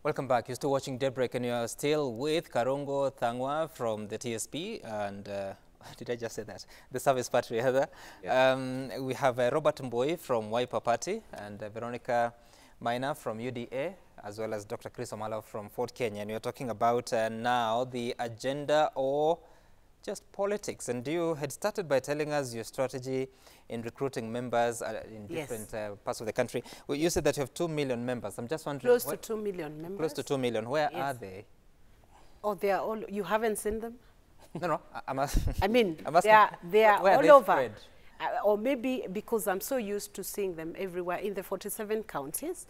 Welcome back. You're still watching Daybreak and you're still with Karungo Thangwa from the TSP and did I just say that? The Service Party, Heather. Yeah. We have Robert Mboi from Wiper Party and Veronica Maina from UDA, as well as Dr. Chris Omala from Ford Kenya. And we're talking about now the agenda or just politics. And you had started by telling us your strategy in recruiting members in different parts of the country. Well, you said that you have 2 million members. I'm just wondering. Close to 2 million members. Close to 2 million. Where are they? Oh, they are all, you haven't seen them? No, I'm asking. I mean, I'm asking, they are where all they over. Spread? Or maybe because I'm so used to seeing them everywhere in the 47 counties,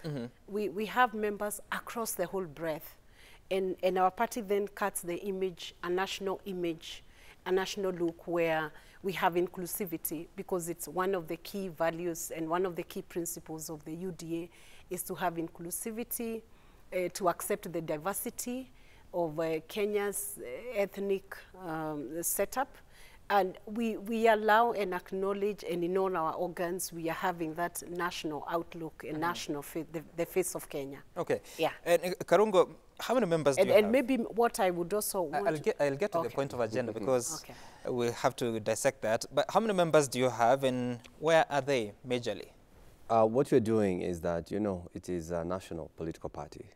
we have members across the whole breadth. And our party then cuts the image, a national image, a national look where we have inclusivity, because it's one of the key values and one of the key principles of the UDA is to have inclusivity, to accept the diversity of Kenya's ethnic setup. And we allow and acknowledge, and in all our organs, we are having that national outlook and national the face of Kenya. Okay. Yeah. And Karungo, how many members do you have? And maybe what I would also want I'll get to the point of agenda because we have to dissect that. But how many members do you have and where are they majorly? What we're doing is that, you know, it is a national political party.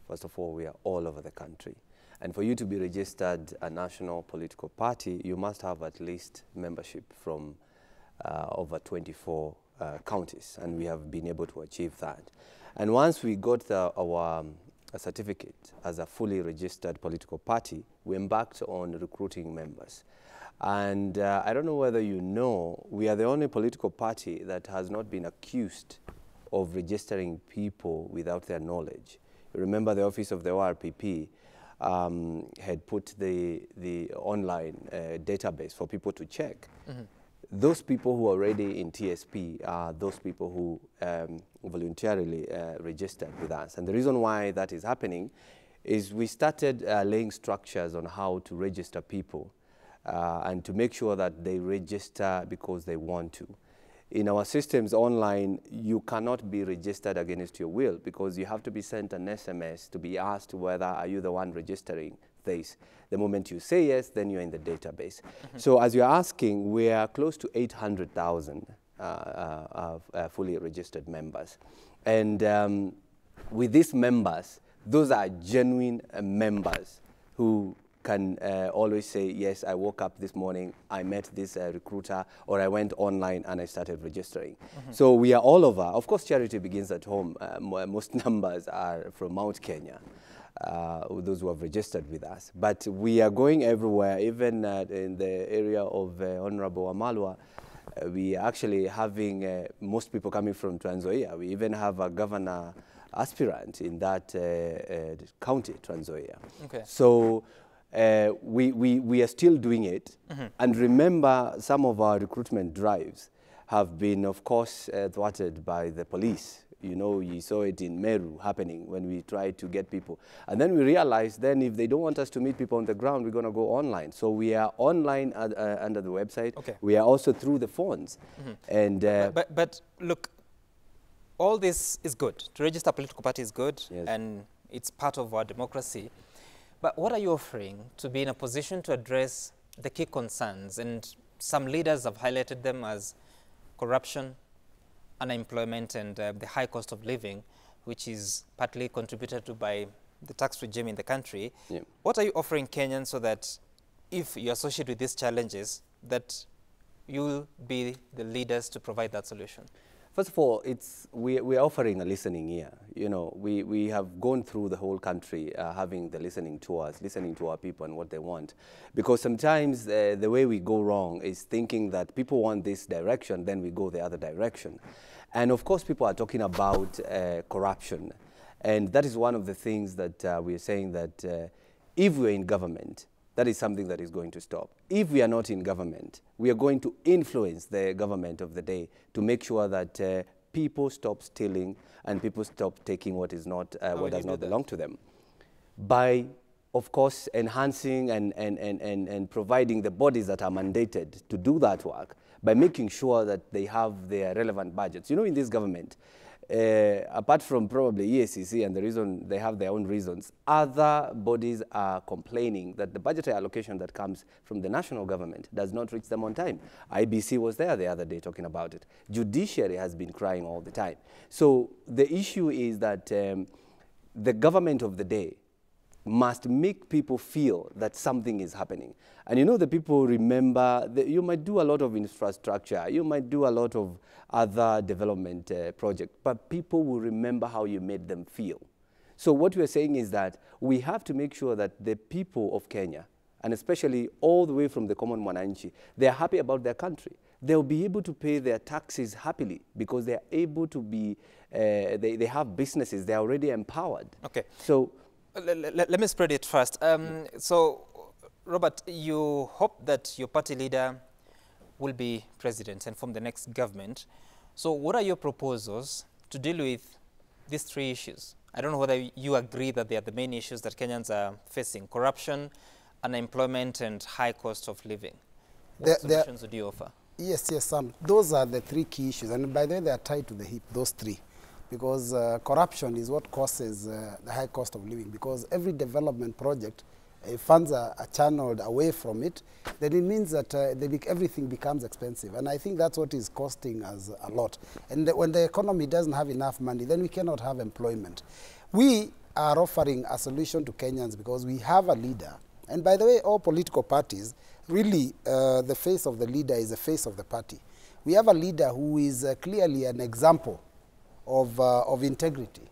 First of all, we are all over the country. And for you to be registered a national political party, you must have at least membership from over 24 counties, and we have been able to achieve that. And once we got our certificate as a fully registered political party, we embarked on recruiting members. And I don't know whether you know, we are the only political party that has not been accused of registering people without their knowledge. You remember the office of the ORPP had put the online database for people to check. Those people who are already in TSP are those people who voluntarily registered with us. And the reason why that is happening is we started laying structures on how to register people and to make sure that they register because they want to. In our systems online, you cannot be registered against your will because you have to be sent an SMS to be asked whether are you the one registering this. The moment you say yes, then you're in the database. So as you're asking, we are close to 800,000 fully registered members. And with these members, those are genuine members who can always say, yes, I woke up this morning, I met this recruiter, or I went online and I started registering. So we are all over. Of course, charity begins at home. Most numbers are from Mount Kenya, those who have registered with us. But we are going everywhere, even in the area of Honorable Wamalwa. We are actually having most people coming from Trans Nzoia. We even have a governor aspirant in that county, Trans Nzoia. Okay. So we are still doing it. And remember, some of our recruitment drives have been, of course, thwarted by the police. You know, you saw it in Meru happening when we tried to get people. And then we realized then if they don't want us to meet people on the ground, we're going to go online. So we are online under the website. Okay. We are also through the phones. And but look, all this is good. To register a political party is good, and it's part of our democracy. But what are you offering to be in a position to address the key concerns? And some leaders have highlighted them as corruption, unemployment, and the high cost of living, which is partly contributed to by the tax regime in the country. What are you offering Kenyans so that if you associate with these challenges, that you'll be the leaders to provide that solution? First of all, we're offering a listening ear. You know, we have gone through the whole country having the listening tours, listening to our people and what they want. Because sometimes the way we go wrong is thinking that people want this direction, then we go the other direction. And of course, people are talking about corruption. And that is one of the things that we're saying that if we're in government, that is something that is going to stop. If we are not in government, we are going to influence the government of the day to make sure that people stop stealing and people stop taking what is not what does not belong to them. By, of course, enhancing and providing the bodies that are mandated to do that work, by making sure that they have their relevant budgets. You know, in this government, apart from probably EACC, and the reason they have their own reasons, other bodies are complaining that the budgetary allocation that comes from the national government does not reach them on time. IBC was there the other day talking about it. Judiciary has been crying all the time. So the issue is that the government of the day must make people feel that something is happening. And you know, the people remember that you might do a lot of infrastructure, you might do a lot of other development projects, but people will remember how you made them feel. So what we're saying is that we have to make sure that the people of Kenya, and especially all the way from the common mwananchi, they're happy about their country. They'll be able to pay their taxes happily because they're able to be, they have businesses, they're already empowered. Okay. So let me spread it first. So, Robert, you hope that your party leader will be president and form the next government. So what are your proposals to deal with these three issues? I don't know whether you agree that they are the main issues that Kenyans are facing: corruption, unemployment, and high cost of living. What solutions would you offer? Yes, Sam. Those are the three key issues. And by the way, they are tied to the hip, those three. Because corruption is what causes the high cost of living. Because every development project, if funds are channeled away from it, then it means that everything becomes expensive. And I think that's what is costing us a lot. And when the economy doesn't have enough money, then we cannot have employment. We are offering a solution to Kenyans because we have a leader. And by the way, all political parties, really the face of the leader is the face of the party. We have a leader who is clearly an example of integrity.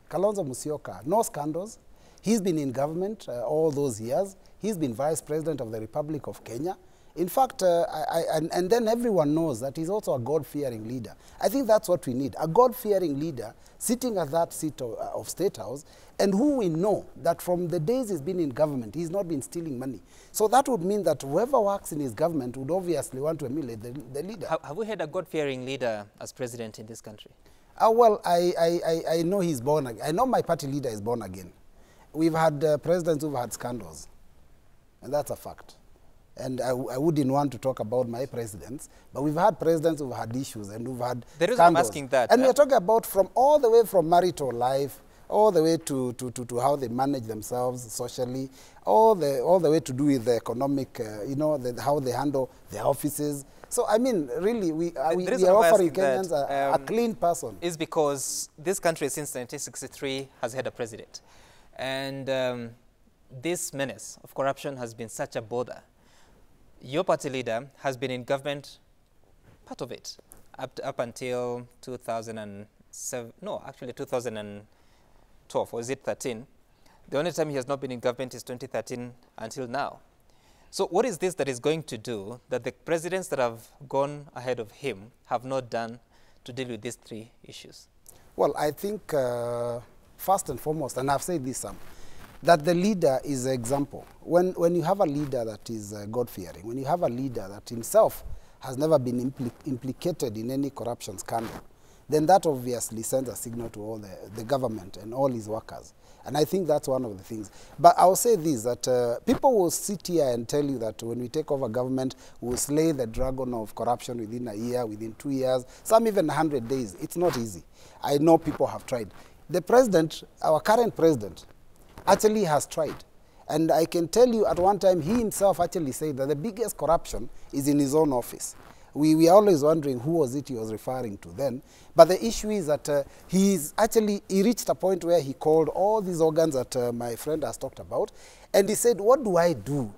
Kalonzo Musyoka, no scandals. He's been in government all those years. He's been vice president of the Republic of Kenya. In fact, and then everyone knows that he's also a God-fearing leader. I think that's what we need, a God-fearing leader sitting at that seat of State House, and who we know that from the days he's been in government, he's not been stealing money. So that would mean that whoever works in his government would obviously want to emulate the leader. Have we had a God-fearing leader as president in this country? Well, I know he's born again. I know my party leader is born again. We've had presidents who've had scandals, and that's a fact. And I wouldn't want to talk about my presidents, but we've had presidents who've had issues and who've had The reason scandals. I'm asking that... And we're talking about from all the way from marital life, all the way to how they manage themselves socially, all the way to do with the economic, how they handle their offices. So, I mean, really, we are offering Kenyans a clean person. Is because this country since 1963 has had a president. And this menace of corruption has been such a bother. Your party leader has been in government, part of it, up until 2007, no, actually 2012, or is it 13? The only time he has not been in government is 2013 until now. So what is this that is going to do that the presidents that have gone ahead of him have not done to deal with these three issues? Well, I think first and foremost, and I've said this, Sam, that the leader is an example. When you have a leader that is God-fearing, when you have a leader that himself has never been implicated in any corruption scandal, then that obviously sends a signal to all the government and all his workers. And I think that's one of the things. But I'll say this, that people will sit here and tell you that when we take over government, we'll slay the dragon of corruption within a year, within 2 years, some even 100 days. It's not easy. I know people have tried. The president, our current president, actually has tried. And I can tell you at one time, he himself actually said that the biggest corruption is in his own office. We are always wondering who was it he was referring to then. But the issue is that he reached a point where he called all these organs that my friend has talked about, and he said, what do?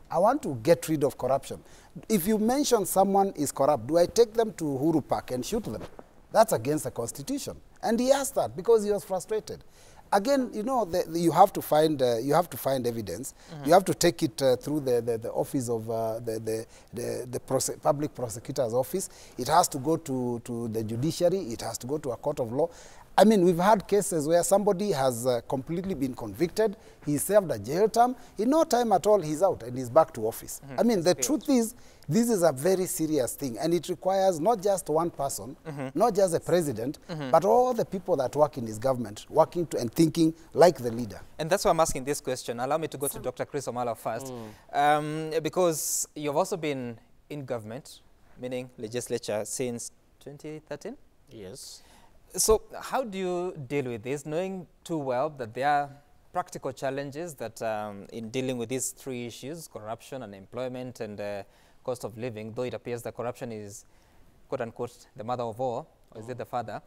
I want to get rid of corruption. If you mention someone is corrupt, do I take them to Uhuru Park and shoot them? That's against the Constitution. And he asked that because he was frustrated. Again, you know, you have to find evidence. Mm-hmm. You have to take it through the office of the public prosecutor's office. It has to go to the judiciary. It has to go to a court of law. I mean, we've had cases where somebody has completely been convicted. He served a jail term. In no time at all, he's out and he's back to office. Mm-hmm. I mean, the truth is, this is a very serious thing, and it requires not just one person, not just the president, but all the people that work in his government, working and thinking like the leader. And that's why I'm asking this question. Allow me to go to Dr. Chris Omala first, because you've also been in government, meaning legislature, since 2013? Yes. So how do you deal with this, knowing too well that there are practical challenges that in dealing with these three issues, corruption, unemployment, and cost of living, though it appears that corruption is, quote unquote, the mother of all, or is it the father?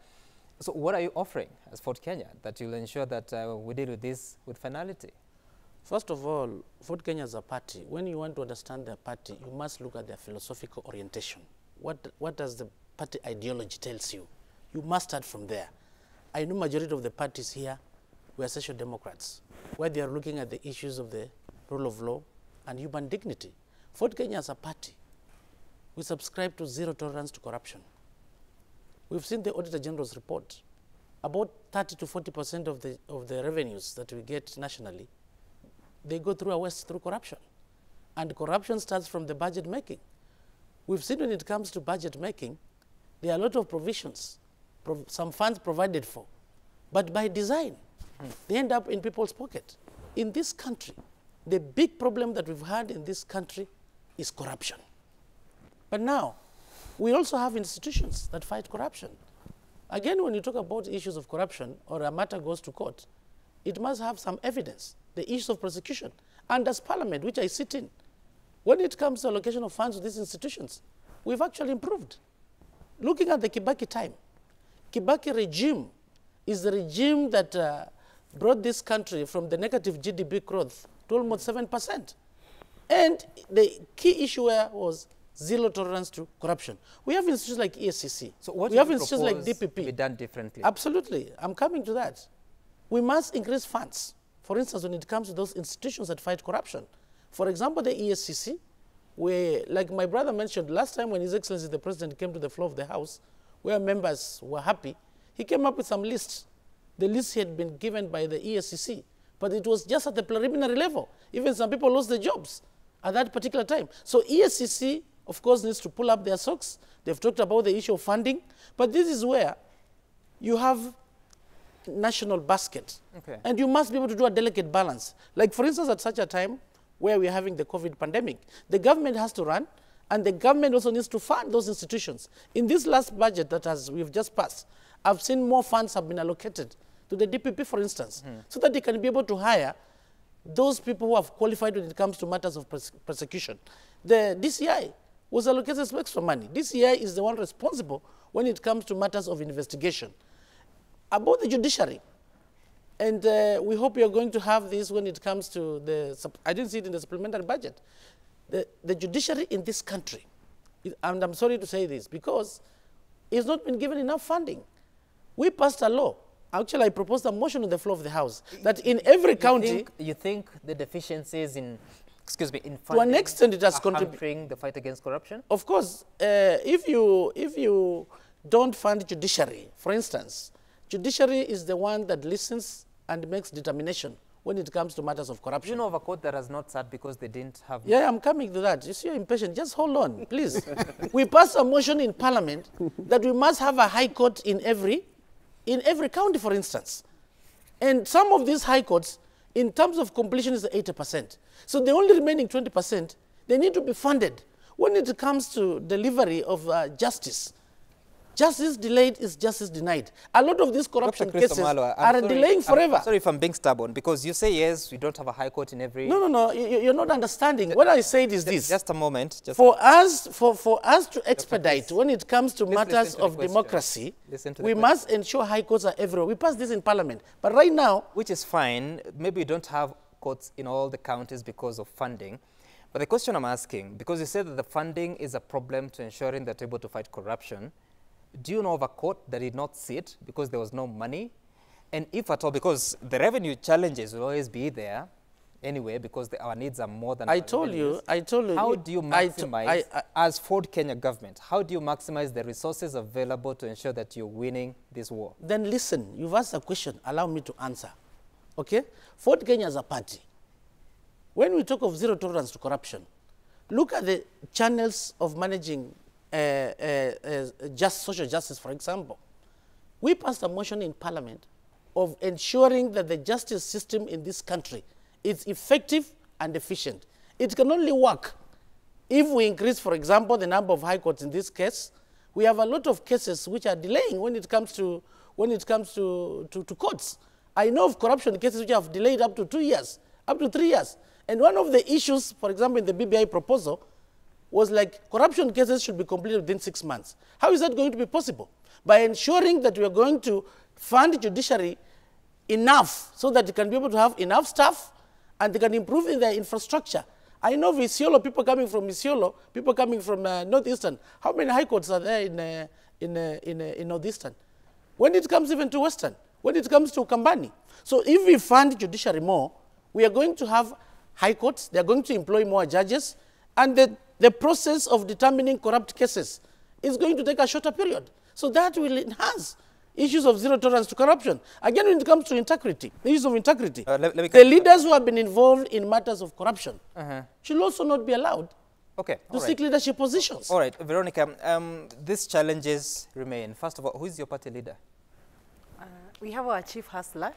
So what are you offering as Ford Kenya that will ensure that we deal with this with finality? First of all, Ford Kenya as a party, when you want to understand their party, you must look at their philosophical orientation. What does the party ideology tells you? You must start from there. I know majority of the parties here were social democrats, where they are looking at the issues of the rule of law and human dignity. Ford Kenya as a party, we subscribe to zero tolerance to corruption. We've seen the Auditor General's report. About 30 to 40% of the revenues that we get nationally, they go through our waste through corruption. And corruption starts from the budget making. We've seen when it comes to budget making, there are a lot of provisions, some funds provided for, but by design, they end up in people's pocket. In this country, the big problem that we've had in this country is corruption. But now, we also have institutions that fight corruption. Again, when you talk about issues of corruption or a matter goes to court, it must have some evidence, the issues of prosecution. And as Parliament, which I sit in, when it comes to allocation of funds to these institutions, we've actually improved. Looking at the Kibaki time, Kibaki regime is the regime that brought this country from the negative GDP growth to almost 7%. And the key issue was zero tolerance to corruption. We have institutions like ESCC. So what we have institutions like DPP. To be done differently? Absolutely. I'm coming to that. We must increase funds. For instance, when it comes to those institutions that fight corruption. For example, the ESCC, where, like my brother mentioned, last time when His Excellency the President came to the floor of the House, where members were happy, he came up with some lists. The list had been given by the ESCC, but it was just at the preliminary level. Even some people lost their jobs at that particular time. So ESCC, of course, needs to pull up their socks. They've talked about the issue of funding, but this is where you have national basket. Okay. And you must be able to do a delicate balance. Like, for instance, at such a time where we're having the COVID pandemic, the government has to run, and the government also needs to fund those institutions. In this last budget that we've just passed, I've seen more funds have been allocated to the DPP, for instance, so that they can be able to hire those people who have qualified when it comes to matters of prosecution. The DCI was allocated some extra money. DCI is the one responsible when it comes to matters of investigation. About the judiciary, and we hope you're going to have this when it comes to the, I didn't see it in the supplementary budget. The judiciary in this country, and I'm sorry to say this, because it's not been given enough funding. We passed a law. Actually, I proposed a motion on the floor of the House that in every county... You think the deficiencies in, in funding to an extent it has contributed the fight against corruption? Of course, if you don't fund judiciary, for instance, judiciary is the one that listens and makes determination when it comes to matters of corruption. You know of a court that has not sat because they didn't have... Yeah, I'm coming to that. You see, you're impatient. Just hold on, please. We passed a motion in Parliament that we must have a high court in every county, for instance. And some of these high courts, in terms of completion, is 80%. So the only remaining 20%, they need to be funded. When it comes to delivery of justice, justice delayed is justice denied. A lot of these corruption cases are delaying forever. I'm sorry if I'm being stubborn, because you say, yes, we don't have a high court in every... No, you're not understanding. What I said is this. Just a moment. For us to expedite when it comes to matters of democracy, we must ensure high courts are everywhere. We passed this in Parliament. But right now... Which is fine. Maybe we don't have courts in all the counties because of funding. But the question I'm asking, because you said that the funding is a problem to ensuring that we're able to fight corruption, do you know of a court that did not sit because there was no money? And if at all, because the revenue challenges will always be there anyway, because our needs are more than I told you. How do you maximize, as Ford Kenya government, how do you maximize the resources available to ensure that you're winning this war? Then listen, you've asked a question, allow me to answer. Okay? Ford Kenya as a party, when we talk of zero tolerance to corruption, look at the channels of managing social justice, for example. We passed a motion in Parliament of ensuring that the justice system in this country is effective and efficient. It can only work if we increase, for example, the number of high courts in this case. We have a lot of cases which are delaying when it comes to when it comes to courts. I know of corruption cases which have delayed up to 2 years, up to 3 years. And one of the issues, for example, in the BBI proposal, was like corruption cases should be completed within 6 months. How is that going to be possible? By ensuring that we are going to fund judiciary enough so that they can be able to have enough staff and they can improve in their infrastructure. I know Isiolo, people coming from Isiolo, people coming from Northeastern. How many high courts are there in Northeastern? When it comes even to Western, when it comes to Kambani. So if we fund judiciary more, we are going to have high courts, they are going to employ more judges, and the process of determining corrupt cases is going to take a shorter period. So that will enhance issues of zero tolerance to corruption. Again, when it comes to integrity, the issues of integrity, the leaders who have been involved in matters of corruption should also not be allowed to seek leadership positions. All right, Veronica, these challenges remain. First of all, who is your party leader? We have our chief hustler,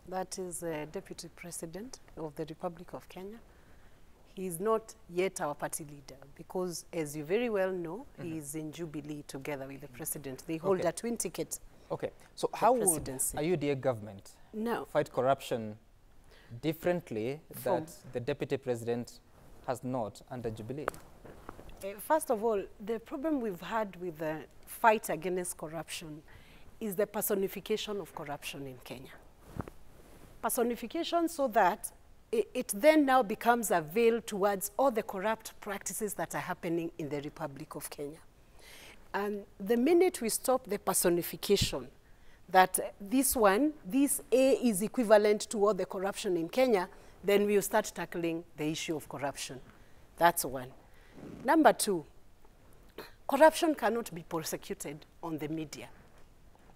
that is Deputy President of the Republic of Kenya. He is not yet our party leader because, as you very well know, he is in Jubilee together with the President. They hold a twin ticket. Okay, so how would a UDA government fight corruption differently that the Deputy President has not under Jubilee? First of all, the problem we've had with the fight against corruption is the personification of corruption in Kenya. Personification so that it then now becomes a veil towards all the corrupt practices that are happening in the Republic of Kenya. And the minute we stop the personification, that this A is equivalent to all the corruption in Kenya, then we'll start tackling the issue of corruption. That's one. Number two, corruption cannot be prosecuted on the media,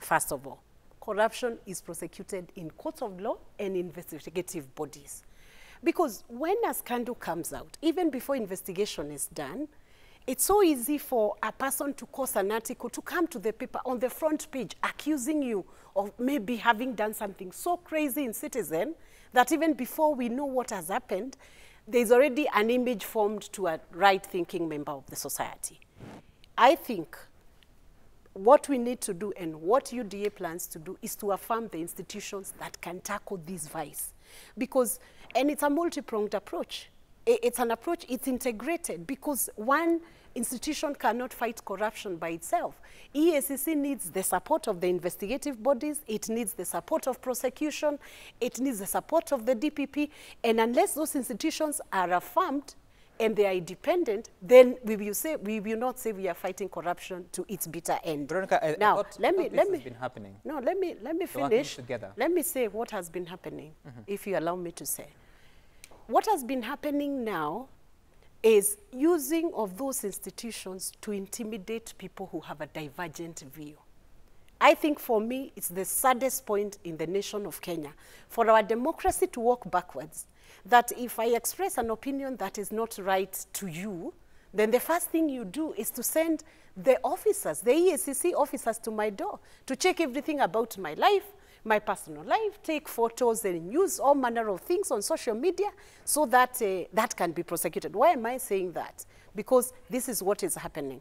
first of all. Corruption is prosecuted in courts of law and investigative bodies. Because when a scandal comes out, even before investigation is done, it's so easy for a person to cause an article to come to the paper on the front page accusing you of maybe having done something so crazy in Citizen that even before we know what has happened, there's already an image formed to a right-thinking member of the society. I think what we need to do and what UDA plans to do is to affirm the institutions that can tackle this vice. Because, and it's a multi-pronged approach. It's an approach, it's integrated, because one institution cannot fight corruption by itself. EACC needs the support of the investigative bodies, it needs the support of prosecution, it needs the support of the DPP, and unless those institutions are affirmed and they are independent, then we will not say we are fighting corruption to its bitter end. Veronica, now, let me been happening. No, let me finish. Let me say what has been happening, if you allow me to say. What has been happening now is using of those institutions to intimidate people who have a divergent view. I think for me, it's the saddest point in the nation of Kenya for our democracy to walk backwards. That if I express an opinion that is not right to you, then the first thing you do is to send the officers, the EACC officers to my door to check everything about my life, my personal life, take photos and use all manner of things on social media so that that can be prosecuted. Why am I saying that? Because this is what is happening.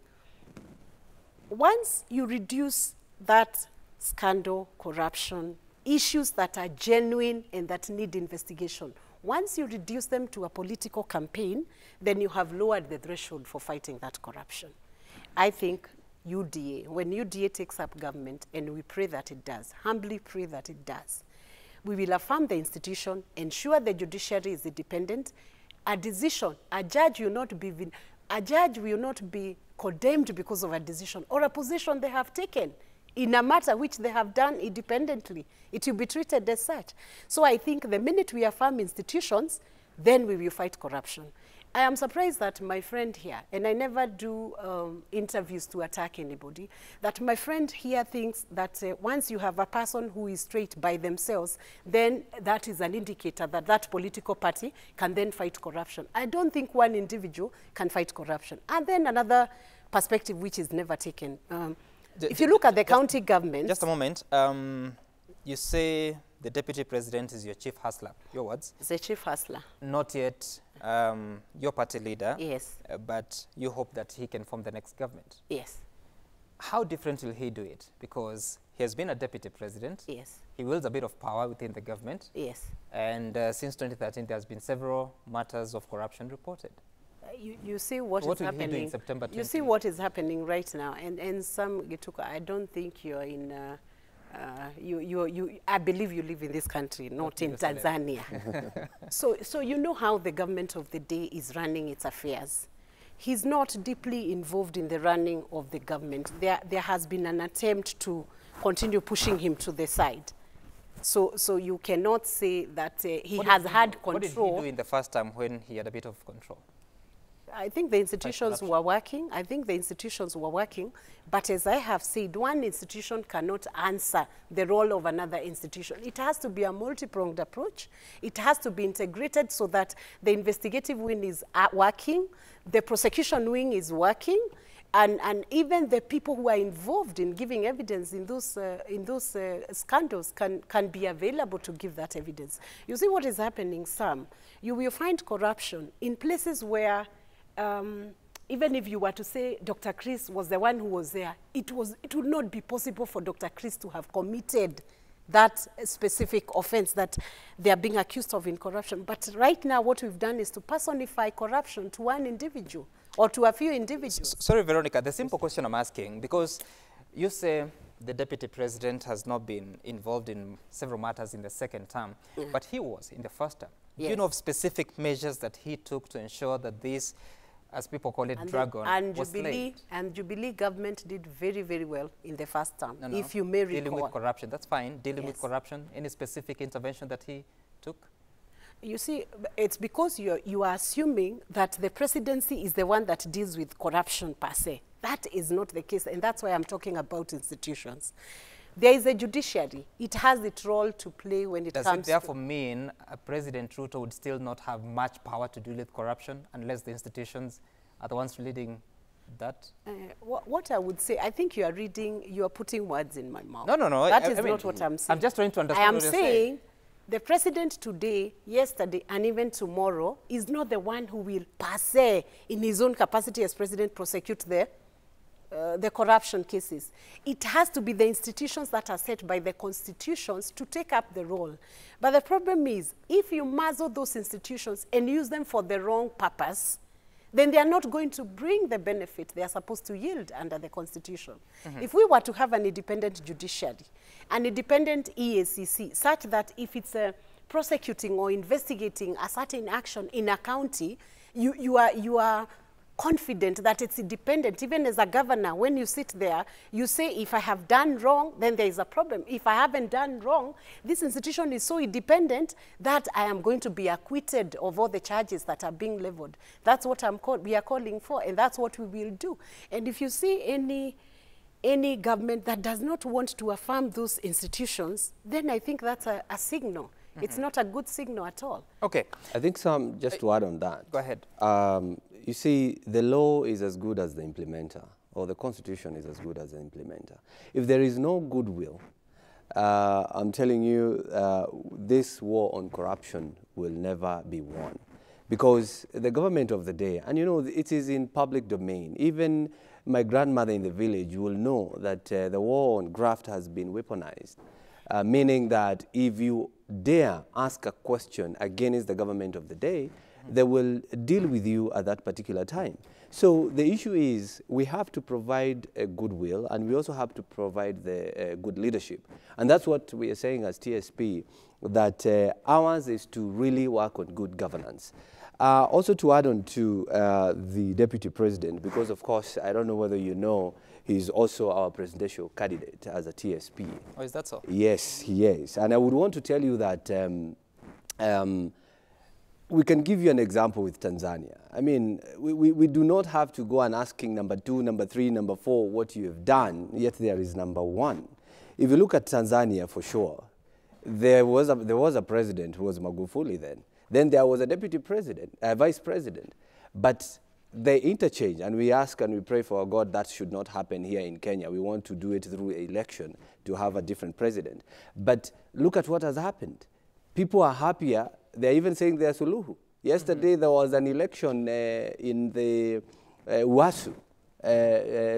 Once you reduce that scandal, corruption, issues that are genuine and that need investigation, once you reduce them to a political campaign, then you have lowered the threshold for fighting that corruption. I think UDA, when UDA takes up government, and we pray that it does, humbly pray that it does, we will affirm the institution, ensure the judiciary is independent. A decision, a judge will not be condemned because of a decision or a position they have taken in a matter which they have done independently. It will be treated as such. So I think the minute we affirm institutions, then we will fight corruption. I am surprised that my friend here, and I never do interviews to attack anybody, that my friend here thinks that once you have a person who is straight by themselves, then that is an indicator that that political party can then fight corruption. I don't think one individual can fight corruption. And then another perspective which is never taken. If you look at the county government... Just a moment. You say the Deputy President is your chief hustler. Your words? The chief hustler. Not yet your party leader. Yes. But you hope that he can form the next government. Yes. how different will he do it? Because he has been a deputy president. Yes. He wields a bit of power within the government. Yes. And since 2013, there has been several matters of corruption reported. You see what is happening. Will he do in September 20? You see what is happening right now. And some, Gituka, I don't think you're in, I believe you live in this country, not in Tanzania. so you know how the government of the day is running its affairs. He's not deeply involved in the running of the government. There has been an attempt to continue pushing him to the side. So you cannot say that he has had control. What did he do in the first time when he had a bit of control? I think the institutions were working. But as I have said, one institution cannot answer the role of another institution. It has to be a multi-pronged approach. It has to be integrated so that the investigative wing is working, the prosecution wing is working, and even the people who are involved in giving evidence in those scandals can be available to give that evidence. You see what is happening, Sam? You will find corruption in places where even if you were to say Dr. Chris was the one who was there, it would not be possible for Dr. Chris to have committed that specific offense that they are being accused of in corruption. But right now what we've done is to personify corruption to one individual or to a few individuals. Sorry, Veronica, the simple question I'm asking, because you say the deputy president has not been involved in several matters in the second term, but he was in the first term. Yes. Do you know of specific measures that he took to ensure that this, as people call it, dragon was laid? And Jubilee government did very, very well in the first term, No. if you may recall. Dealing with corruption, that's fine. Dealing with Yes. corruption, any specific intervention that he took? You see, it's because you are assuming that the presidency is the one that deals with corruption per se. That is not the case, and that's why I'm talking about institutions. There is a judiciary. It has its role to play when it comes to... Does it therefore mean President Ruto would still not have much power to deal with corruption unless the institutions are the ones leading that? What I would say, I think you are putting words in my mouth. No. That is not what I'm saying. I'm just trying to understand I am what you're saying the president today, yesterday, and even tomorrow is not the one who will per se, in his own capacity as president, prosecute the corruption cases. It has to be the institutions that are set by the constitutions to take up the role. But the problem is, if you muzzle those institutions and use them for the wrong purpose, then they are not going to bring the benefit they are supposed to yield under the Constitution. If we were to have an independent judiciary, an independent EACC, such that if it's prosecuting or investigating a certain action in a county, you are confident that it's independent. Even as a governor, when you sit there, you say, if I have done wrong, then there is a problem. If I haven't done wrong, this institution is so independent that I am going to be acquitted of all the charges that are being leveled. That's what we are calling for, and that's what we will do. And if you see any government that does not want to affirm those institutions, then I think that's a signal. It's not a good signal at all. Okay. I think just to add on that. Go ahead. You see, the law is as good as the implementer, or the constitution is as good as the implementer. If there is no goodwill, I'm telling you, this war on corruption will never be won. Because the government of the day, and you know, it is in public domain. Even my grandmother in the village will know that the war on graft has been weaponized. Meaning that if you dare ask a question against the government of the day, they will deal with you at that particular time. So the issue is we have to provide a goodwill, and we also have to provide the good leadership. And that's what we are saying as TSP, that ours is to really work on good governance. Also to add on to the deputy president, because of course, I don't know whether you know, he's also our presidential candidate as a TSP. Oh, is that so? Yes, he is. And I would want to tell you that we can give you an example with Tanzania. I mean, we do not have to go and asking number 2, number 3, number 4 what you have done, yet there is number 1. If you look at Tanzania, for sure, there was a president who was Magufuli then. Then there was a deputy president, a vice president. But they interchange, and we ask and we pray for God that should not happen here in Kenya. We want to do it through election to have a different president. But look at what has happened. People are happier. They're even saying they're Suluhu. Yesterday there was an election in the WASU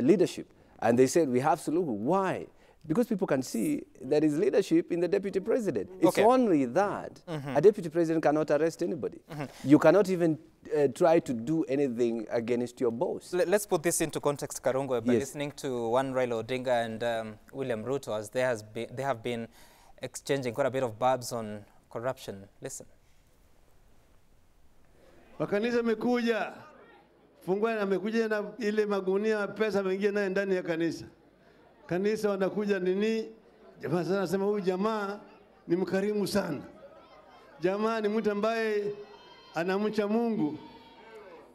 leadership, And they said, we have Suluhu. Why? Because people can see there is leadership in the deputy president. It's only that a deputy president cannot arrest anybody. You cannot even try to do anything against your boss. Let's put this into context, Karungo. By listening to one Raila Odinga and William Ruto, as they have been exchanging quite a bit of barbs on corruption. Listen. Makanisa amekuja, fungua amekuja na ile magunia pesa mengia naye ndani ya kanisa. Kanisa wanakuja nini? Jamaa sana nasema huyu jamaa ni mkarimu sana. Jamaa ni mtu ambaye anamcha Mungu.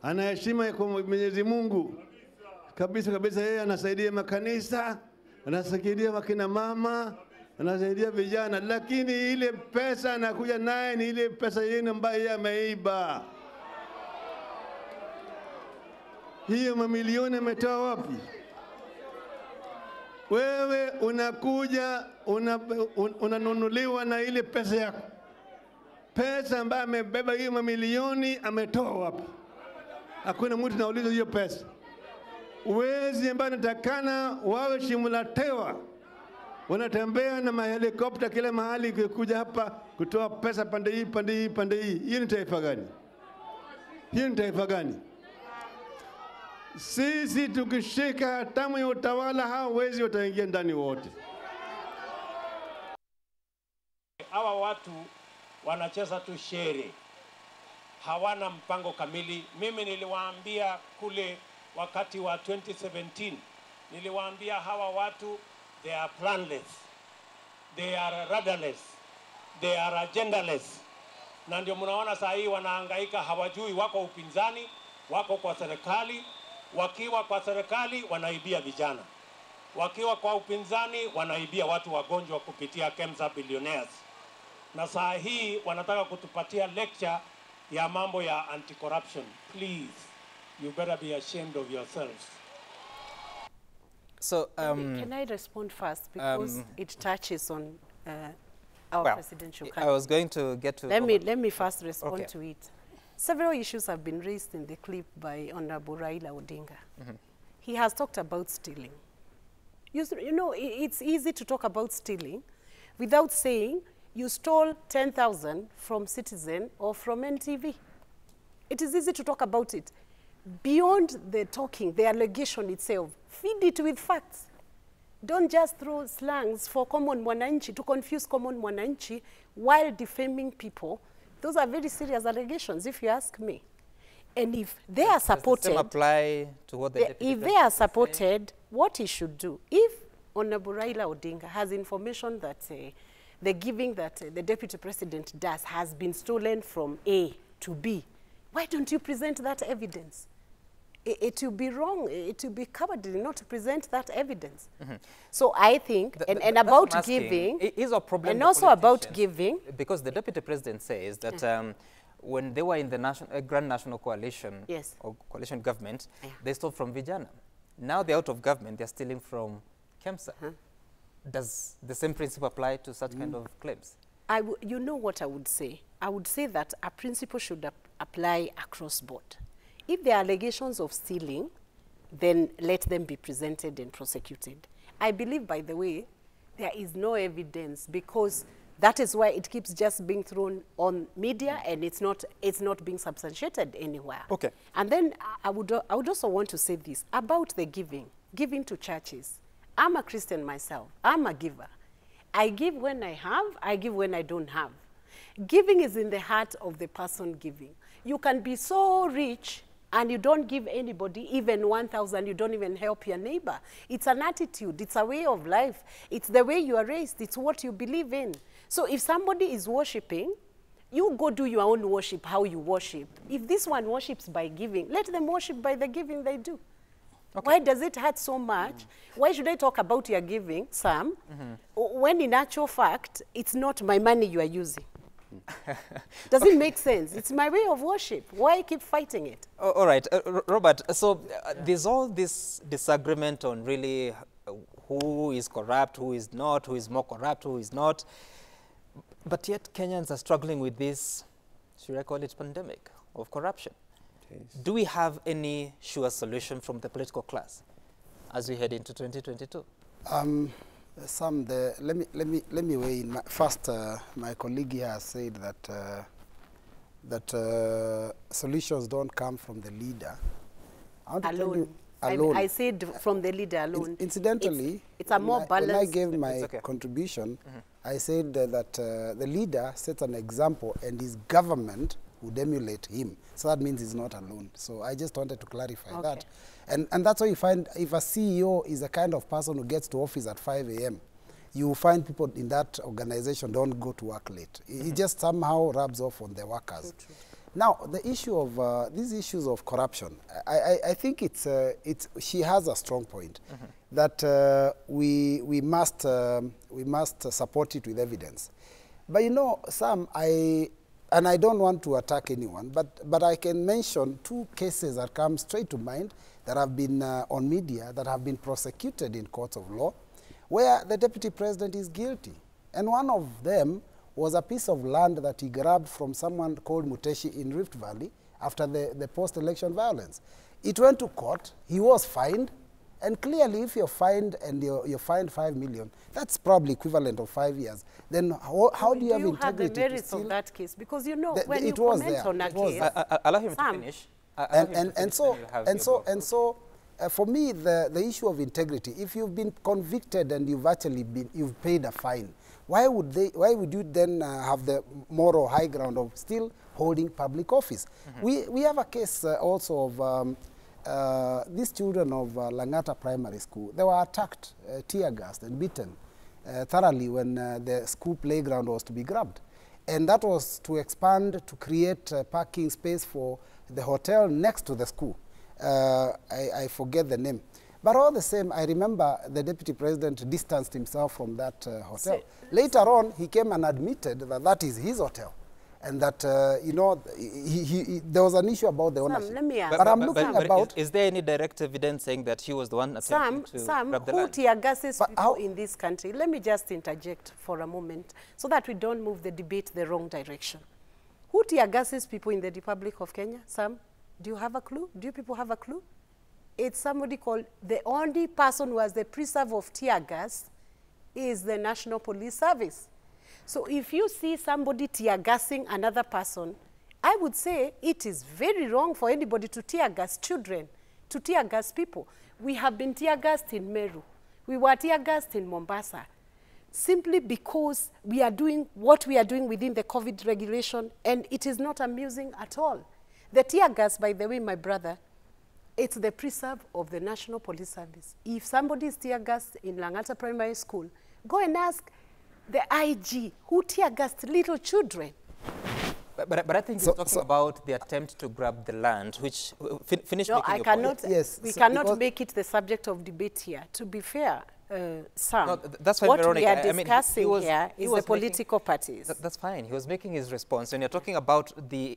Ana heshima kwa Mwenyezi Mungu. Kabisa kabisa yeye anasaidia makanisa, anasaidia wakina mama, anasaidia vijana, lakini ile pesa anakuja naye ni ile pesa yenu ambayo yeye ameiba. Hiyo mamilioni ametoa wapi? Wewe unakuja unanunuliwa na ile pesa yako. Pesa ambayo amebeba hiyo mamilioni ametoa wapi? Hakuna mtu anauliza hiyo pesa. Wezi ambao natakana wawe shimulatewa. Wanatembea na mahelikopta kila mahali kuja hapa kutoa pesa pande hii pande hii pande hii. Hiyo ni taifa gani? Hiyo ni taifa gani? Sisi tukishika hatamu ya utawala hao wezi wataingia ndani wote. Hawa watu wanacheza tu shere. Hawana mpango kamili. Mimi niliwaambia kule wakati wa 2017, niliwaambia hawa watu they are planless. They are rudderless. They are agendaless. Na ndio mnaona saa hii wanahangaika, hawajui wako upinzani, wako kwa serikali. Wakiwa kwa serikali wanaibia vijana. Wakiwa kwa upinzani wanaibia watu wagonjwa kupitia Kemsa billionaires. Na saa hii wanataka kutupatia lecture ya mambo ya anti-corruption. Please, you better be ashamed of yourselves. So, can I respond first because it touches on our presidential candidate? I was going to get to... Let me first respond to it. Several issues have been raised in the clip by Honorable Raila Odinga. He has talked about stealing. You know, it's easy to talk about stealing without saying you stole 10,000 from Citizen or from NTV. It is easy to talk about it. Beyond the talking, the allegation itself, feed it with facts. Don't just throw slangs for common mwananchi to confuse common mwananchi while defaming people. Those are very serious allegations, if you ask me. And if they are supported, does the same apply to what the if they are supported, what he should do, if Honorable Raila Odinga has information that the giving that the deputy president does has been stolen from A to B, why don't you present that evidence? It will be wrong, it will be cowardly not to present that evidence. So I think, and about giving, is a problem and also about giving. Because the deputy president says that when they were in the Grand National Coalition, or coalition government, they stole from Vijana. Now they're out of government, they're stealing from Kemsa. Does the same principle apply to such kind of claims? You know what I would say? I would say that a principle should apply across board. If there are allegations of stealing, then let them be presented and prosecuted. I believe, by the way, there is no evidence because that is why it keeps just being thrown on media and it's not being substantiated anywhere. Okay. And then I would also want to say this about the giving to churches. I'm a Christian myself. I'm a giver. I give when I have, I give when I don't have. Giving is in the heart of the person giving. You can be so rich and you don't give anybody even 1,000, you don't even help your neighbor. It's an attitude, it's a way of life. It's the way you are raised, it's what you believe in. So if somebody is worshiping, you go do your own worship, how you worship. If this one worships by giving, let them worship by the giving they do. Okay. Why does it hurt so much? Why should I talk about your giving, Sam, when in actual fact, it's not my money you are using? Does it make sense? It's my way of worship. Why keep fighting it? All right, Robert, so there's all this disagreement on really who is corrupt, who is not, who is more corrupt, who is not. But yet Kenyans are struggling with this, should I call it pandemic, of corruption. Yes. Do we have any sure solution from the political class? as we head into 2022? Sam, let me weigh in. First, my colleague here has said that solutions don't come from the leader. I want to tell you, alone. I said from the leader alone. Incidentally, it's a more balanced. When I gave my contribution, I said that the leader sets an example and his government would emulate him. So that means he's not alone. So I just wanted to clarify that. And that's why you find if a CEO is the kind of person who gets to office at 5 a.m., you find people in that organization don't go to work late. It just somehow rubs off on the workers. Now, the issue of these issues of corruption, I think she has a strong point that we must support it with evidence. But you know, Sam, and I don't want to attack anyone, but I can mention 2 cases that come straight to mind that have been on media, that have been prosecuted in courts of law, where the deputy president is guilty. And one of them was a piece of land that he grabbed from someone called Muteshi in Rift Valley after the post-election violence. It went to court, he was fined, and clearly if you're fined and you're fined 5 million, that's probably equivalent of 5 years. Then how do you have integrity? Have the merits of that case? Because you know, when you comment there. On a case, allow him to finish. And so for me, the issue of integrity, if you've been convicted and you've paid a fine, why would you then have the moral high ground of still holding public office? We have a case also of these children of Langata Primary School. They were attacked, tear gassed and beaten thoroughly when the school playground was to be grabbed. And that was to expand, to create parking space for the hotel next to the school. I forget the name. But all the same, I remember the deputy president distanced himself from that hotel. Later on, he came and admitted that that is his hotel. And that, you know, there was an issue about the ownership. Let me ask. But I'm looking about... Is there any direct evidence saying that he was the one attempting to grab the land? Who tear gasses people in this country? Let me just interject for a moment so that we don't move the debate the wrong direction. Who tear gasses people in the Republic of Kenya? Sam, do you have a clue? Do you people have a clue? It's somebody called, the only person who has the preserve of tear gas is the National Police Service. So if you see somebody tear gassing another person, I would say it is very wrong for anybody to tear gas children, to tear gas people. We have been tear gassed in Meru. We were tear gassed in Mombasa, simply because we are doing what we are doing within the COVID regulation, and it is not amusing at all. The tear gas, by the way, my brother, it's the preserve of the National Police Service. If somebody is tear gassed in Langata Primary School, go and ask the IG who tear gassed little children. But I think you're talking about the attempt to grab the land, which finish no, making I your cannot. point. Yes, we cannot make it the subject of debate here. To be fair, Sam, no, that's fine, what Veronica. we are discussing here is the political parties. That's fine. He was making his response. When you're talking about the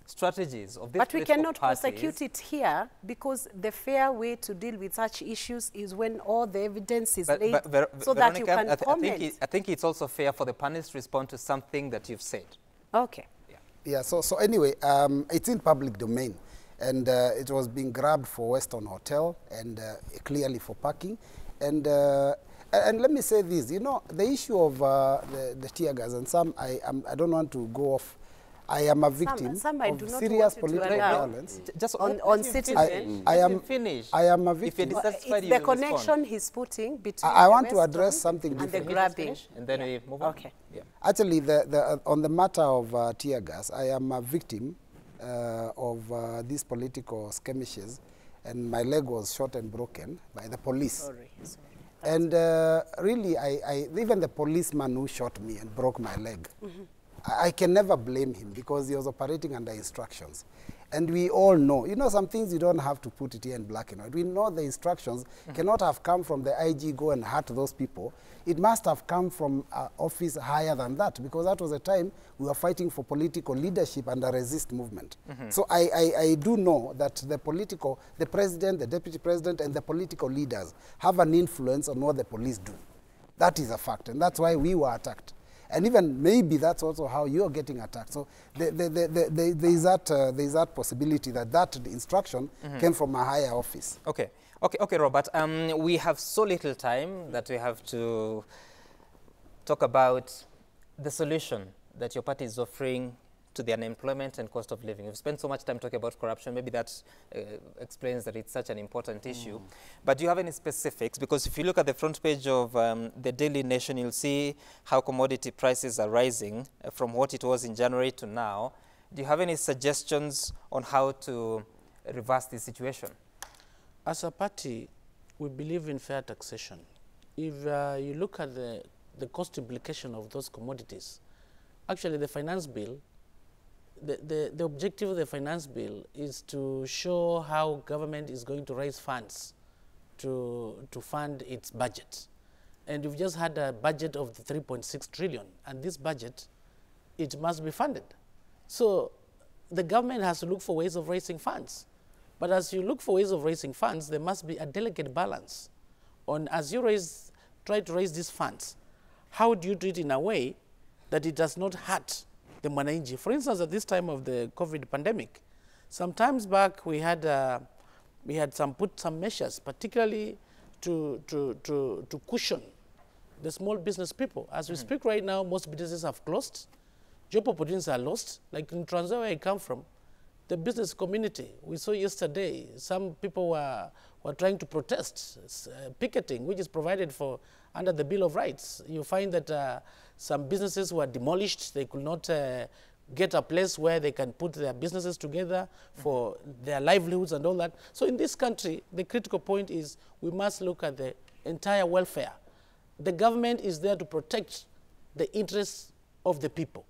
strategies of this, but we cannot prosecute it here because the fair way to deal with such issues is when all the evidence is laid so that you can comment. I think it's also fair for the panelists to respond to something that you've said. Okay. Yeah, so anyway, it's in public domain, and it was being grabbed for Weston Hotel and clearly for parking. And let me say this, you know, the issue of the tear gas, and some, I don't want to go off. I am a victim of serious political violence. Just on citizens. I am a victim. If you're dissatisfied, it's the connection he's putting between I want to address something and different. the grabbing. And then we move on. Okay. Yeah. Actually, on the matter of tear gas, I am a victim of these political skirmishes, and my leg was shot and broken by the police. Sorry. And really, even the policeman who shot me and broke my leg, I can never blame him because he was operating under instructions. And we all know, you know, some things you don't have to put it here in black and white. We know the instructions cannot have come from the IG, go and hurt those people. It must have come from an office higher than that, because that was a time we were fighting for political leadership and a resist movement. So I do know that the president, the deputy president, and the political leaders have an influence on what the police do. That is a fact, and that's why we were attacked. And even maybe that's also how you're getting attacked. So there is that possibility that instruction came from a higher office. Okay. Okay, Robert. We have so little time that we have to talk about the solution that your party is offering to the unemployment and cost of living. We've spent so much time talking about corruption. Maybe that explains that it's such an important issue. But do you have any specifics? Because if you look at the front page of the Daily Nation, you'll see how commodity prices are rising from what it was in January to now. Do you have any suggestions on how to reverse this situation? As a party, we believe in fair taxation. If you look at the cost implication of those commodities, actually the finance bill, the objective of the finance bill is to show how government is going to raise funds to fund its budget. And we've just had a budget of 3.6 trillion, and this budget, it must be funded. So the government has to look for ways of raising funds. But as you look for ways of raising funds, there must be a delicate balance on, as you try to raise these funds, how do you do it in a way that it does not hurt the mwananchi? For instance, at this time of the COVID pandemic, some times back we had put some measures, particularly to cushion the small business people. As we speak right now, most businesses have closed. Job opportunities are lost. Like in Trans Nzoia, where I come from, the business community, we saw yesterday, some people were trying to protest, picketing, which is provided for under the Bill of Rights. You find that some businesses were demolished. They could not get a place where they can put their businesses together for their livelihoods and all that. So in this country, the critical point is we must look at the entire welfare. The government is there to protect the interests of the people.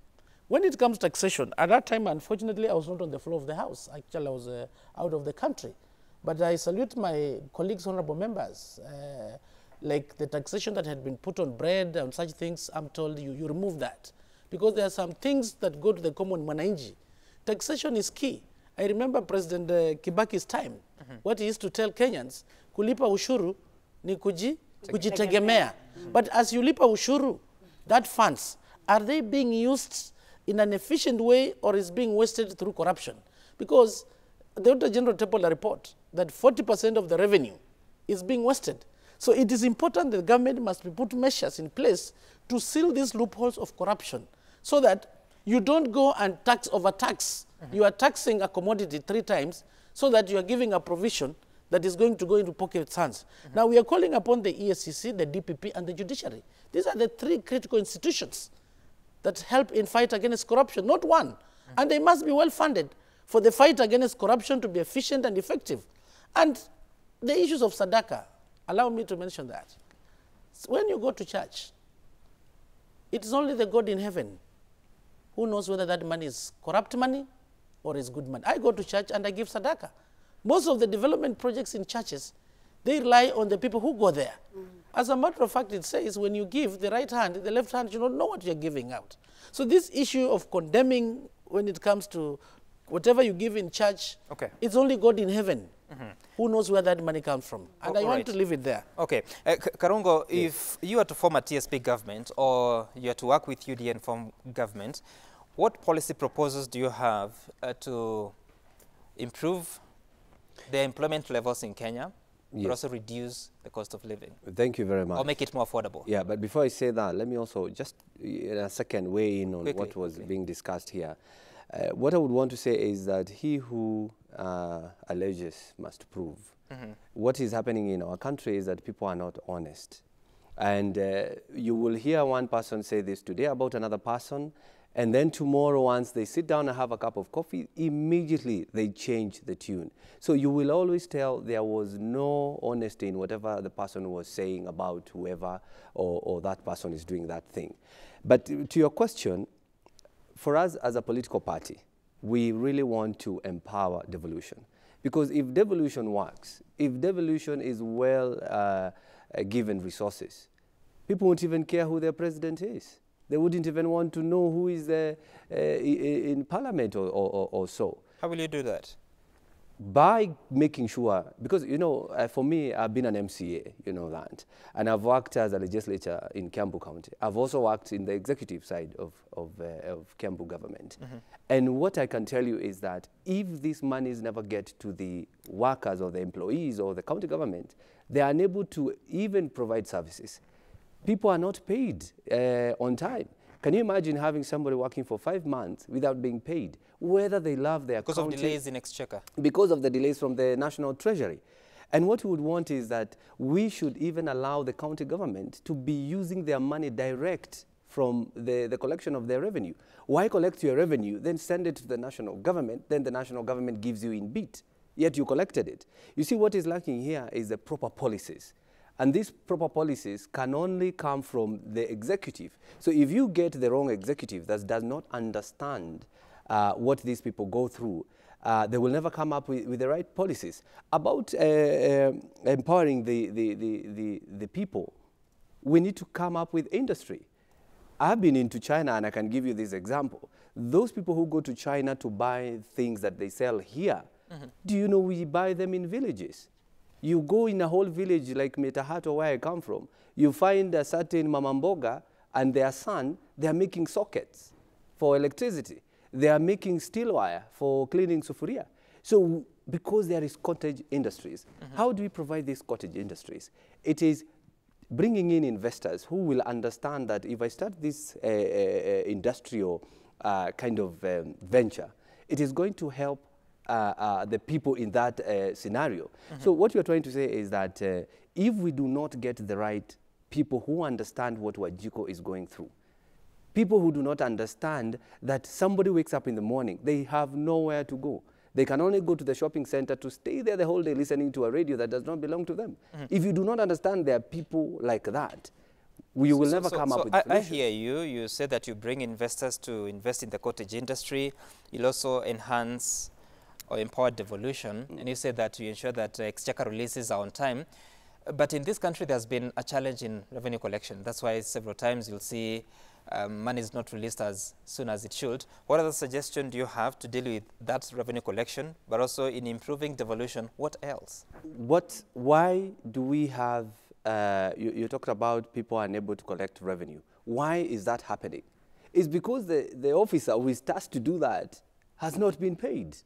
When it comes to taxation, at that time, unfortunately, I was not on the floor of the House. Actually, I was out of the country. But I salute my colleagues, honorable members. Like the taxation that had been put on bread and such things, I'm told you remove that. Because there are some things that go to the common mwananchi. Taxation is key. I remember President Kibaki's time, what he used to tell Kenyans, kulipa ushuru ni kujitegemea. But as you lipa ushuru, that funds, are they being used in an efficient way or is being wasted through corruption? Because the Auditor General tabled a report that 40% of the revenue is being wasted. So it is important that the government must put measures in place to seal these loopholes of corruption so that you don't go and overtax. You are taxing a commodity 3 times so that you are giving a provision that is going to go into pocket hands. Now we are calling upon the EACC, the DPP, and the judiciary. These are the 3 critical institutions that help in fight against corruption, not one. And they must be well funded for the fight against corruption to be efficient and effective. And the issues of Sadaka, allow me to mention that. When you go to church, it is only the God in heaven who knows whether that money is corrupt money or is good money. I go to church and I give Sadaka. Most of the development projects in churches, they rely on the people who go there. As a matter of fact, it says when you give, the right hand, the left hand should not know what you're giving out. So this issue of condemning when it comes to whatever you give in church, it's only God in heaven who knows where that money comes from. And I want to leave it there. Okay. Karungo, if you are to form a TSP government or you are to work with UDA form government, what policy proposals do you have to improve the employment levels in Kenya, but also reduce the cost of living? Thank you very much. Or make it more affordable. Yeah, but before I say that, let me also just in a second weigh in on what was being discussed here. What I would want to say is that he who alleges must prove. What is happening in our country is that people are not honest. And you will hear one person say this today about another person, and then tomorrow, once they sit down and have a cup of coffee, immediately they change the tune. So you will always tell there was no honesty in whatever the person was saying about whoever or that person is doing that thing. But to your question, for us as a political party, we really want to empower devolution. Because if devolution works, if devolution is well given resources, people won't even care who their president is. They wouldn't even want to know who is in parliament or so. How will you do that? by making sure, because, you know, for me, I've been an MCA, you know that, and I've worked as a legislator in Kiambu County. I've also worked in the executive side of Kiambu government. And what I can tell you is that if these monies never get to the workers or the employees or the county government, they are unable to even provide services. People are not paid on time. Can you imagine having somebody working for 5 months without being paid, whether they love their Because of delays in exchequer. Because of the delays from the National Treasury. And what we would want is that we should even allow the county government to be using their money direct from the collection of their revenue. Why collect your revenue, then send it to the national government, then the national government gives you in beat, yet you collected it. You see, what is lacking here is the proper policies. And these proper policies can only come from the executive. So if you get the wrong executive that does not understand what these people go through, they will never come up with the right policies. About empowering the people, we need to come up with industry. I've been into China, and I can give you this example. Those people who go to China to buy things that they sell here, do you know we buy them in villages? You go in a whole village like Metahato, where I come from, you find a certain Mamamboga and their son, they are making sockets for electricity. They are making steel wire for cleaning sufuria. So because there is cottage industries, how do we provide these cottage industries? It is bringing in investors who will understand that if I start this industrial kind of venture, it is going to help the people in that scenario. So what you're trying to say is that if we do not get the right people who understand what Wajiko is going through, people who do not understand that somebody wakes up in the morning, they have nowhere to go. They can only go to the shopping center to stay there the whole day listening to a radio that does not belong to them. If you do not understand there are people like that, we will never come up with solutions. I hear you. You say that you bring investors to invest in the cottage industry. You'll also enhance or empower devolution, and you say that you ensure that exchequer releases are on time. But in this country, there's been a challenge in revenue collection. That's why several times you'll see money is not released as soon as it should. What other suggestion do you have to deal with that revenue collection, but also in improving devolution? What else? Why do we have, you talked about people unable to collect revenue. Why is that happening? It's because the officer who is tasked to do that has not been paid.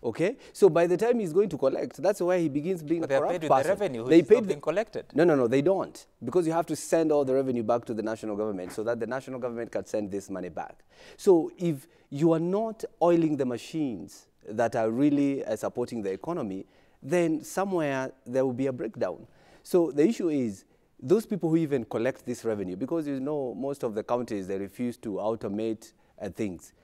Okay, so by the time he's going to collect, that's why he begins being a corrupt person. They are paid with the revenue, they which is not being collected. No, they don't. Because you have to send all the revenue back to the national government so that the national government can send this money back. So if you are not oiling the machines that are really supporting the economy, then somewhere there will be a breakdown. So the issue is those people who even collect this revenue, because you know most of the counties, they refuse to automate things.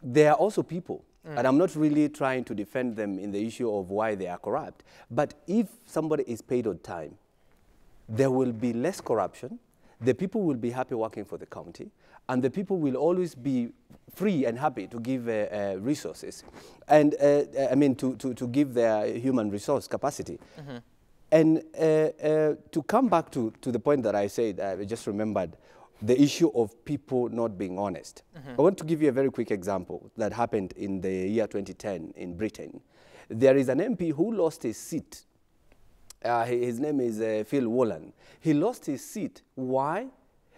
They are also people. And I'm not really trying to defend them in the issue of why they are corrupt. But if somebody is paid on time, there will be less corruption, the people will be happy working for the county, and the people will always be free and happy to give resources, and I mean to give their human resource capacity. And to come back to the point that I said, I just remembered, the issue of people not being honest. I want to give you a very quick example that happened in the year 2010 in Britain. There is an MP who lost his seat. His name is Phil Whelan. He lost his seat. Why?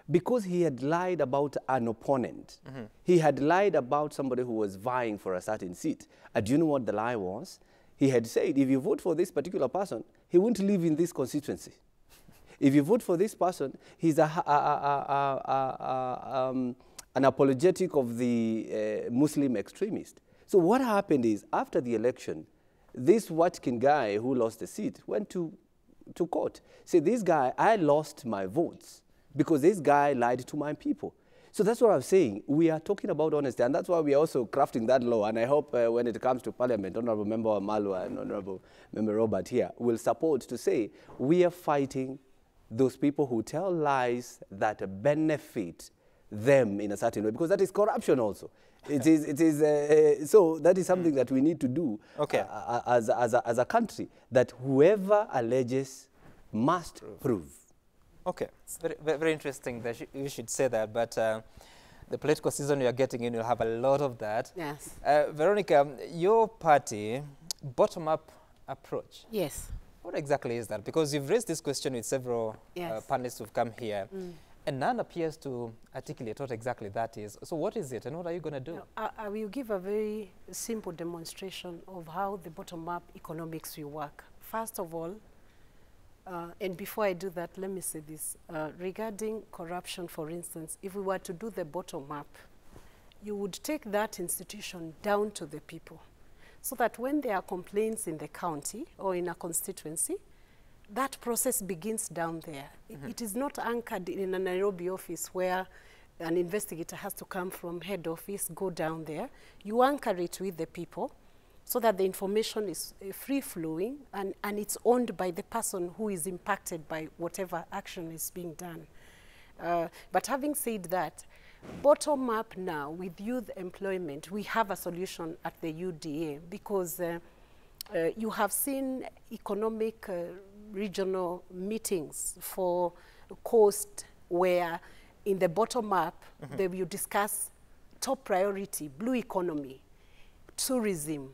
Because he had lied about an opponent. He had lied about somebody who was vying for a certain seat. Do you know what the lie was? He had said, if you vote for this particular person, he won't live in this constituency. If you vote for this person, he's an apologetic of the Muslim extremist. So what happened is, after the election, this Watkin guy who lost the seat went to court. Said, this guy, I lost my votes because this guy lied to my people. So that's what I'm saying. We are talking about honesty, and that's why we are also crafting that law. And I hope when it comes to Parliament, Honorable Member Malwa and Honorable Member Robert here will support to say we are fighting those people who tell lies that benefit them in a certain way, because that is corruption also. So that is something that we need to do as a country, that whoever alleges must prove. Okay, it's very, very interesting that you should say that, but the political season you are getting in, you'll have a lot of that. Yes. Veronica, your party bottom-up approach. Yes. What exactly is that? Because you've raised this question with several panelists who've come here, and none appears to articulate what exactly that is. So what is it, and what are you going to do? I will give a very simple demonstration of how the bottom-up economics will work. First of all, and before I do that, let me say this. Regarding corruption, for instance, if we were to do the bottom-up, you would take that institution down to the people, so that when there are complaints in the county or in a constituency, that process begins down there. It is not anchored in a Nairobi office where an investigator has to come from head office, go down there. You anchor it with the people so that the information is free-flowing and it's owned by the person who is impacted by whatever action is being done. But having said that, bottom up now with youth employment, we have a solution at the UDA because you have seen economic regional meetings for coast where in the bottom up they will discuss top priority, blue economy, tourism,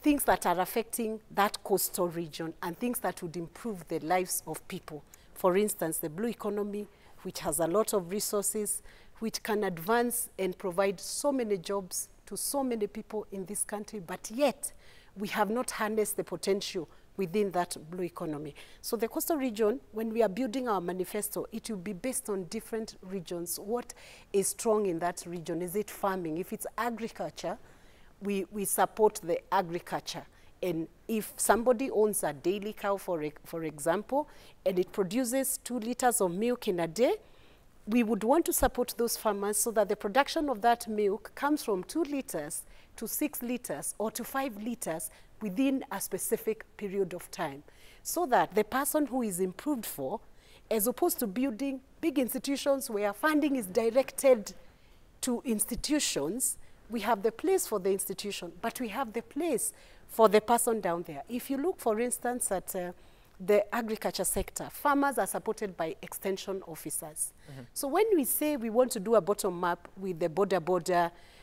things that are affecting that coastal region and things that would improve the lives of people. For instance, the blue economy, which has a lot of resources, which can advance and provide so many jobs to so many people in this country, but yet we have not harnessed the potential within that blue economy. So the coastal region, when we are building our manifesto, it will be based on different regions. What is strong in that region? Is it farming? If it's agriculture, we support the agriculture. And if somebody owns a dairy cow, for example, and it produces 2 liters of milk in a day, we would want to support those farmers so that the production of that milk comes from 2 liters to 6 liters or to 5 liters within a specific period of time, so that the person who is improved for, as opposed to building big institutions where funding is directed to institutions, we have the place for the institution, but we have the place for the person down there. If you look, for instance, at the agriculture sector, farmers are supported by extension officers. So when we say we want to do a bottom-up with the border,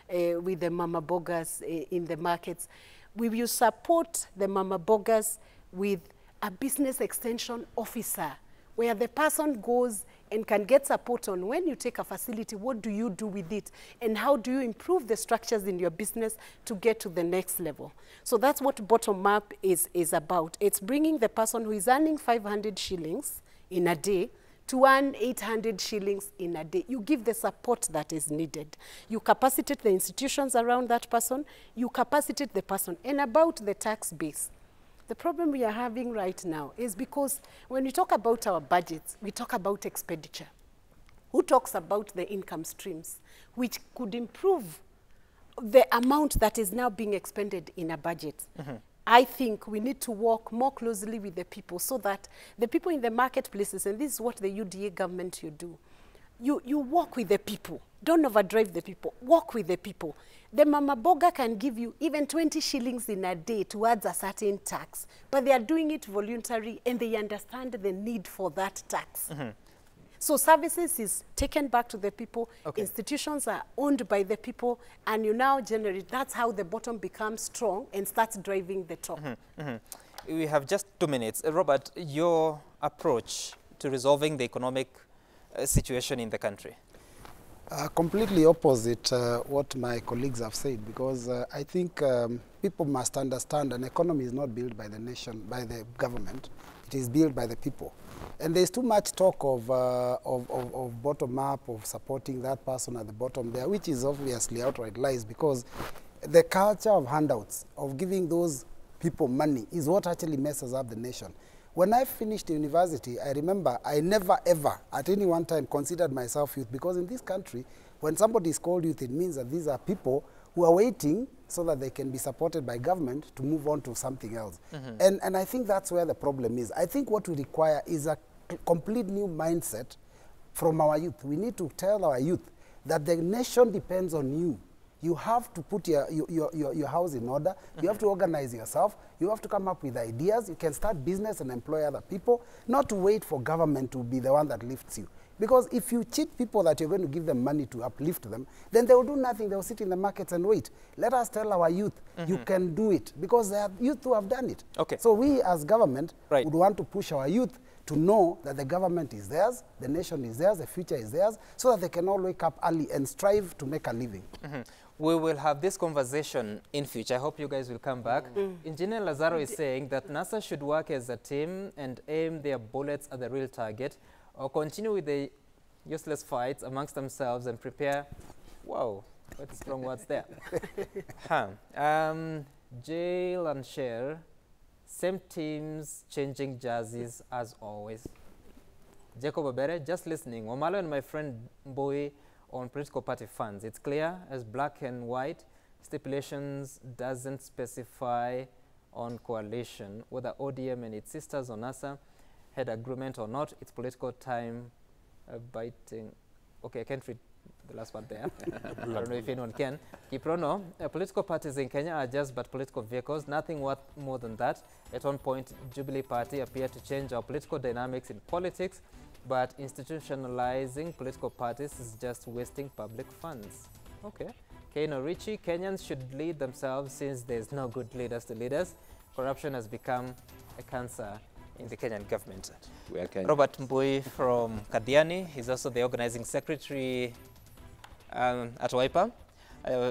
with the mama bogas in the markets, we will support the mama bogas with a business extension officer, where the person goes and can get support on when you take a facility, what do you do with it? And how do you improve the structures in your business to get to the next level? So that's what bottom-up is about. It's bringing the person who is earning 500 shillings in a day to earn 800 shillings in a day. You give the support that is needed. You capacitate the institutions around that person. You capacitate the person. And about the tax base, the problem we are having right now is because when we talk about our budgets, we talk about expenditure. Who talks about the income streams, which could improve the amount that is now being expended in a budget? I think we need to work more closely with the people so that the people in the marketplaces, and this is what the UDA government you do, you work with the people. Don't overdrive the people. Work with the people. The mama boga can give you even 20 shillings in a day towards a certain tax, but they are doing it voluntarily and they understand the need for that tax. So services is taken back to the people, institutions are owned by the people, and you now generate, that's how the bottom becomes strong and starts driving the top. We have just 2 minutes. Robert, your approach to resolving the economic situation in the country? Completely opposite what my colleagues have said, because I think people must understand an economy is not built by the nation, by the government. It is built by the people. And there's too much talk of bottom-up, of supporting that person at the bottom there, which is obviously outright lies, because the culture of handouts, of giving those people money, is what actually messes up the nation. When I finished university, I remember I never ever at any one time considered myself youth, because in this country, when somebody is called youth, it means that these are people who are waiting so that they can be supported by government to move on to something else. And I think that's where the problem is. I think what we require is a complete new mindset from our youth. We need to tell our youth that the nation depends on you. You have to put your house in order. You have to organize yourself. You have to come up with ideas. You can start business and employ other people, not to wait for government to be the one that lifts you. Because if you cheat people that you're going to give them money to uplift them, then they will do nothing. They will sit in the markets and wait. Let us tell our youth, you can do it, because there are youth who have done it. Okay. So we as government Right. would want to push our youth to know that the government is theirs, the nation is theirs, the future is theirs, so that they can all wake up early and strive to make a living. We will have this conversation in future. I hope you guys will come back. Engineer Lazaro is saying that NASA should work as a team and aim their bullets at the real target, or continue with the useless fights amongst themselves and prepare. Wow, what strong words there. Jail and Share, same teams, changing jerseys as always. Jacob Abere, just listening. Wamalo and my friend Boy on political party funds. It's clear as black and white. Stipulations doesn't specify on coalition whether ODM and its sisters on NASA had agreement or not. It's political time biting. Okay, I can't read the last part there. I don't know if anyone can. Kiprono, political parties in Kenya are just but political vehicles, nothing worth more than that. At one point, Jubilee Party appeared to change our political dynamics in politics, but institutionalizing political parties is just wasting public funds. Okay. Keino Richie, Kenyans should lead themselves since there's no good leaders to lead us. Corruption has become a cancer in the Kenyan government. Robert Mbui from Kadiani, he's also the organizing secretary at Wiper.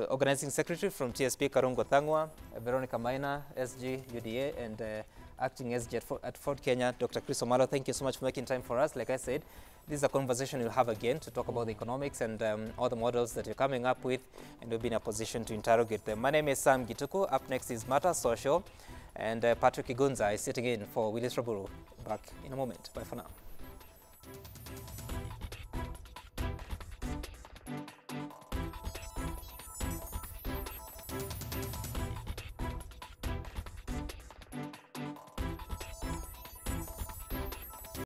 Organizing secretary from TSP Karungo Thangwa, Veronica Maina, SG, UDA, and acting SG at Ford Kenya, Dr. Chris Omalo. Thank you so much for making time for us. Like I said, this is a conversation we'll have again to talk about the economics and all the models that you're coming up with, and we'll be in a position to interrogate them. My name is Sam Gituku. Up next is Matter Social, and Patrick Igunza is sitting in for Willis Raburu. Back in a moment. Bye for now.